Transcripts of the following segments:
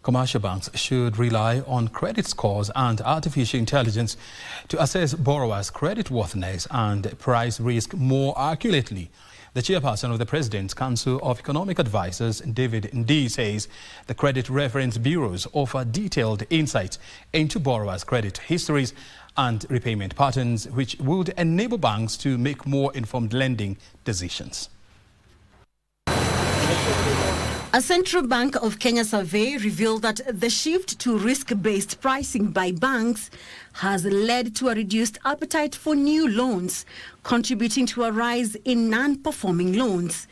Commercial banks should rely on credit scores and artificial intelligence to assess borrowers' creditworthiness and price risk more accurately. The chairperson of the President's Council of Economic Advisors, Ndii, says the credit reference bureaus offer detailed insights into borrowers' credit histories and repayment patterns, which would enable banks to make more informed lending decisions. A Central Bank of Kenya survey revealed that the shift to risk-based pricing by banks has led to a reduced appetite for new loans, contributing to a rise in non-performing loans.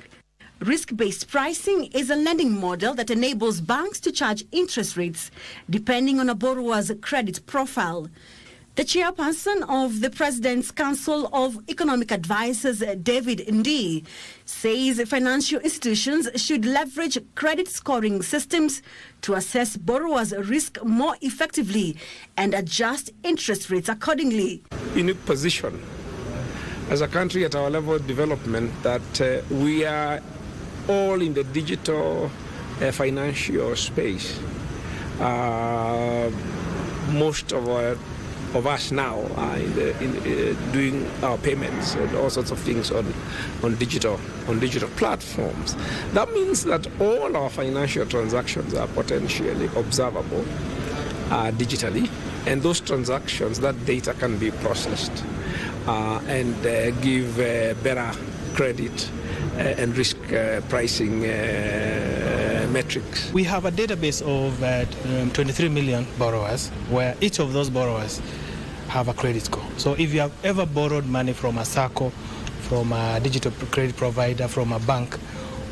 Risk-based pricing is a lending model that enables banks to charge interest rates depending on a borrower's credit profile. The chairperson of the President's Council of Economic Advisors, Ndii, says financial institutions should leverage credit scoring systems to assess borrowers' risk more effectively and adjust interest rates accordingly. Unique position as a country at our level of development that we are all in the digital financial space. Most of us now are doing our payments and all sorts of things on digital platforms. That means that all our financial transactions are potentially observable digitally, and those transactions, that data can be processed and give better credit and risk pricing metrics. We have a database of 23 million borrowers, where each of those borrowers have a credit score. So if you have ever borrowed money from a SACCO, from a digital credit provider, from a bank,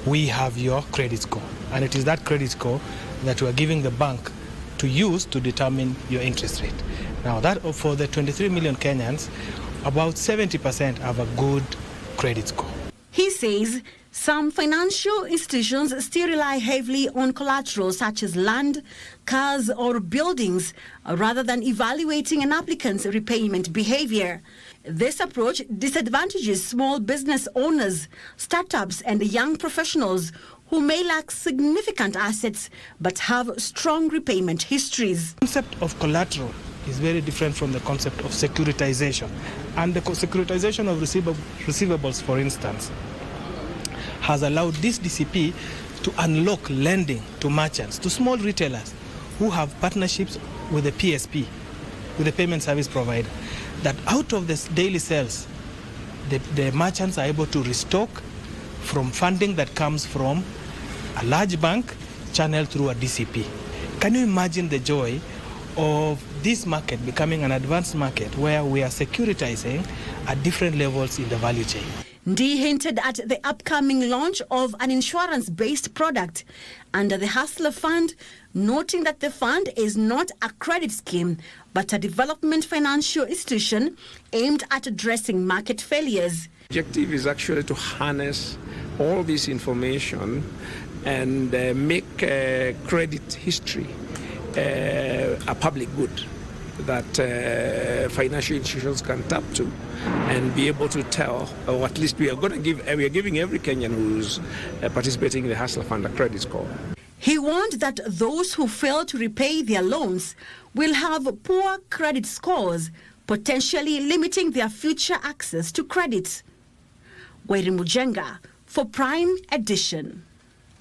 we have your credit score. And it is that credit score that we are giving the bank to use to determine your interest rate. Now, that for the 23 million Kenyans, about 70% have a good credit score. He says some financial institutions still rely heavily on collateral such as land, cars or buildings rather than evaluating an applicant's repayment behavior. This approach disadvantages small business owners, startups and young professionals who may lack significant assets but have strong repayment histories. The concept of collateral is very different from the concept of securitization. And the securitization of receivables, for instance, has allowed this DCP to unlock lending to merchants, to small retailers who have partnerships with the PSP, with the payment service provider, that out of the daily sales, the merchants are able to restock from funding that comes from a large bank channeled through a DCP. Can you imagine the joy of this market becoming an advanced market where we are securitizing at different levels in the value chain? Ndii hinted at the upcoming launch of an insurance-based product under the Hustler Fund, noting that the fund is not a credit scheme but a development financial institution aimed at addressing market failures. The objective is actually to harness all this information and make credit history a public good that financial institutions can tap to and be able to tell, or at least we are giving every Kenyan who's participating in the Hustler Fund a credit score. He warned that those who fail to repay their loans will have poor credit scores, potentially limiting their future access to credit. Wairi Mujenga for Prime Edition.